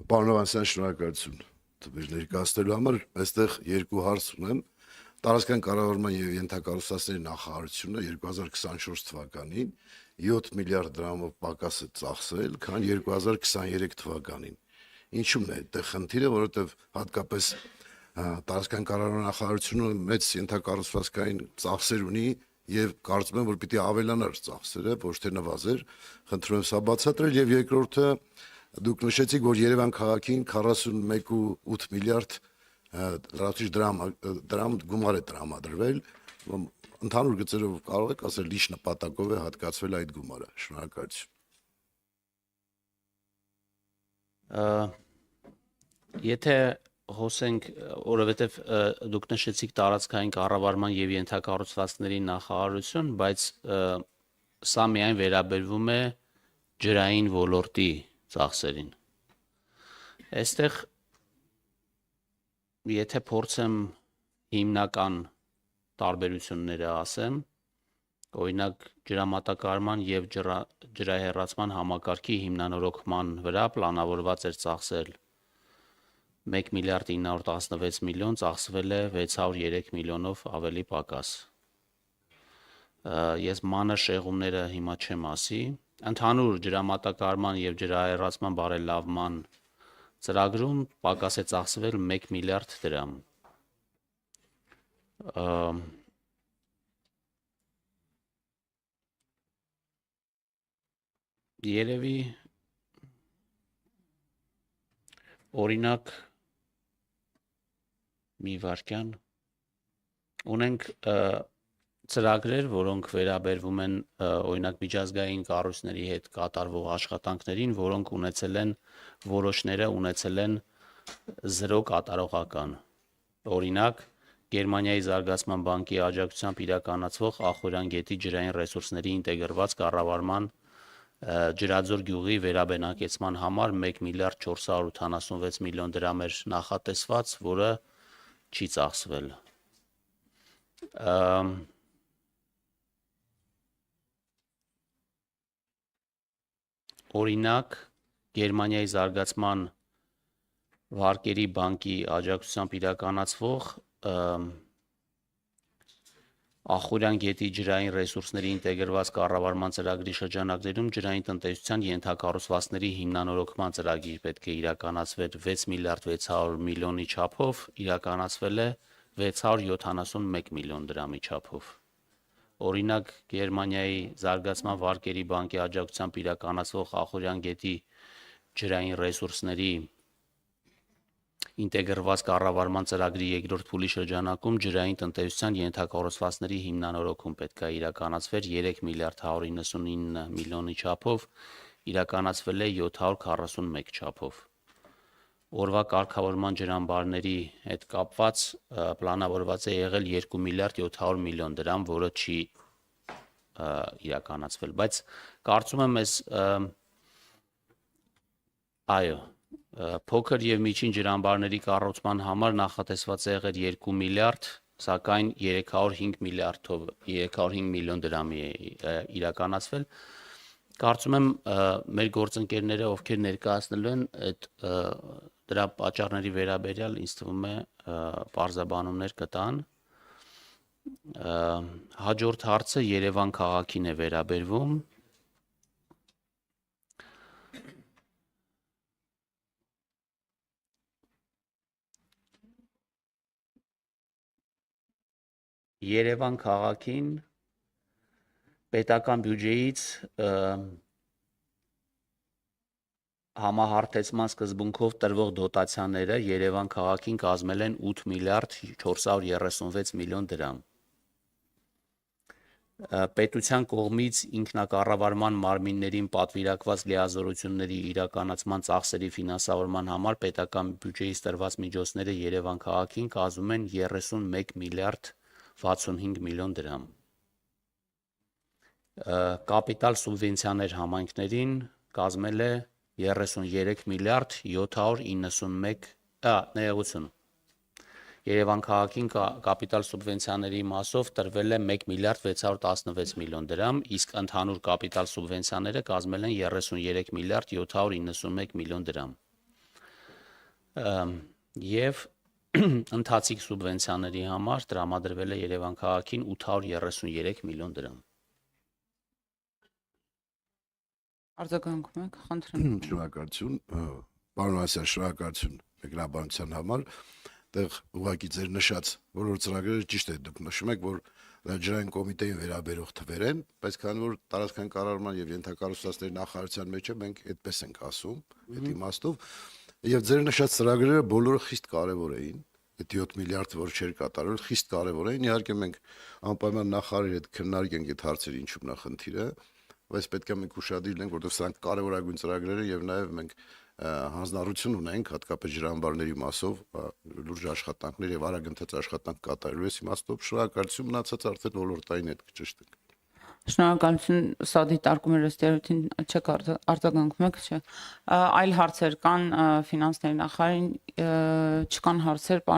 Պարոն Հովհաննիսյան, շնորհակալություն տվյալ ներկայացնելու համար։ Այստեղ երկու հարց ունեմ։ Տարածքային կառավարման եւ ենթակառուցվածքների նախարարությունը 2024 թվականին 7 միլիարդ դրամով պակաս է ծախսել, քան 2023 թվականին։ Ինչու՞մն է այդտեղ խնդիրը, որովհետեւ հատկապես տարածքային կառավարման նախարարությունը մեծ ենթակառուցվածքային ծախսեր ունի եւ կարծում եմ, որ պիտի ավելանար ծախսերը, ոչ թե նվազեր։ Խնդրում եմ սա բացատրել եւ երկրորդը դուք նշեցիք, որ Երևան քաղաքին 41.8 միլիարդ լրացուցիչ դրամ գումար է տրամադրվել, ընդհանուր գծերով կարող եք ասել ինչ նպատակով է հատկացվել այդ գումարը։ Շնորհակալություն։ Եթե հոսենք, որովհետև դուք նշեցիք տարածքային կառավարման եւ ենթակառուցվածքների նախարարություն, բայց սա միայն վերաբերվում է ջրային ոլորտի ծախսերին։ Այստեղ եթե փորձեմ հիմնական տարբերությունները ասեմ, օրինակ ջրամատակարարման եւ ջրահեռացման համակարգի հիմնանորոգման վրա պլանավորված էր ծախսել 1 միլիարդ 916 միլիոն, ծախսվել է 603 միլիոնով ավելի պակաս։ Ես մանր շեղումները հիմա չեմ ասի, ընդհանուր ջրամատակարարման եւ ջրահեռացման բարելավման ծրագրում պակաս է ծախսվել 1 միլիարդ դրամ։ Երևի օրինակ մի վարքյան ունենք ծրագրեր, որոնք վերաբերվում են օրինակ միջազգային կառույցների հետ կատարվող աշխատանքներին, որոնք որոշները ունեցել են 0 կատարողական։ Օրինակ Գերմանիայի զարգացման բանկի աջակցությամբ իրականացվող Ախորյան գետի ջրային ռեսուրսների ինտեգրված կառավարման Ջրաձոր գյուղի վերաբնակեցման համար 1 միլիարդ 486 միլիոն դրամ էր նախատեսված, որը չի ծախսվել։ Օրինակ Գերմանիայի զարգացման վարկերի բանկի աջակցությամբ իրականացվող Ախորյան գետի ջրային ռեսուրսների ինտեգրված կառավարման ծրագրի շրջանակներում ջրային տնտեսության ենթակառուցվածքների հիմնանորոգման ծրագիր պետք է իրականացվեր 6 միլիարդ 600 միլիոնի չափով, իրականացվել է 671 միլիոն դրամի չափով։ Օրինակ Գերմանիայի զարգացման վարկերի բանկի աջակցությամբ իրականացվող Ախորյան գետի ջրային ռեսուրսների ինտեգրված կառավարման ծրագրի երկրորդ փուլի շրջանակում ջրային տնտեսության ենթակառուցվածքների հիմնանորոգում պետք է իրականացվեր 3 միլիարդ 199 միլիոնի չափով, իրականացվել է 741 չափով։ Օրվա կարգավորման ջրամբարների հետ կապված պլանավորված է եղել 2 միլիարդ 700 միլիոն դրամ, որը չի իրականացվել, բայց կարծում եմ այո, փոքր եւ միջին ջրամբարների կառուցման համար նախատեսված է եղել 2 միլիարդ, սակայն 305 միլիոն դրամի է իրականացվել։ Կարծում եմ մեր գործընկերները, ովքեր ներկայացնելու են այդ դրա պատճառների վերաբերյալ, ինձ թվում է պարզաբանումներ կտան։ Հաջորդ հարցը Երևան քաղաքին է վերաբերվում։ Երևան քաղաքին պետական բյուջեից համահարթեցման սկզբունքով տրվող դոտացիաները Երևան քաղաքին կազմել են 8 միլիարդ 436 միլիոն դրամ։ Պետության կողմից ինքնակառավարման մարմիններին պատվիրակված լիազորությունների իրականացման ծախսերի ֆինանսավորման համար պետական բյուջեից տրված միջոցները Երևան քաղաքին կազմում են 31 միլիարդ 65 միլիոն դրամ։ Կապիտալ սուբվենցիաներ համայնքներին կազմել է 33 միլիարդ 791 ներողություն։ Երևան քաղաքին կապիտալ սուբվենցիաների մասով տրվել է 1 միլիարդ 616 միլիոն դրամ, իսկ ընդհանուր կապիտալ սուբվենցիաները կազմել են 33 միլիարդ 791 միլիոն դրամ։ եւ ընթացիկ սուբվենցիաների համար տրամադրվել է Երևան քաղաքին 833 միլիոն դրամ։ Արձագանքում եք, խնդրեմ։ Շնորհակալություն, պարոն Ասյան, շնորհակալություն մեկնաբանության համար։ Այդտեղ ուղղակի ձեր նշած բոլոր ծրագրերը ճիշտ է, դուք նշում եք, որ ջրային կոմիտեին վերաբերող թվեր են, բայց քանի որ տարածքային կառավարման եւ ենթակառուցվածքների նախարարության մեջ է, մենք այդպես ենք ասում, այդ իմաստով, եւ ձեր նշած ծրագրերը բոլորը խիստ կարեւոր էին։ Այդ 7 միլիարդ, որ չէր կատարվել, խիստ կարեւոր էին։ Իհարկե մենք անպայման նախարարի հետ քննարկենք այդ հարցերը ինչու նախնդիրը, բայց պետք է մենք ուշադիր լինենք, որովհետեւ սրանք կարևորագույն ծրագրեր են եւ նաեւ մենք հանձնառություն ունենք հատկապես ջրամբարների մասով լուրջ աշխատանքներ եւ արագընթաց աշխատանք կատարելու ես իմաստով շնորհակալություն մնացած արդեն ոլորտային հետ կճշտենք։ Շնորհակալություն, սա դիտարկում էր ըստ երևույթին չեք արձագանքում եք, չէ։ Այլ հարցեր կան ֆինանսների նախարարին, չկան հարցեր։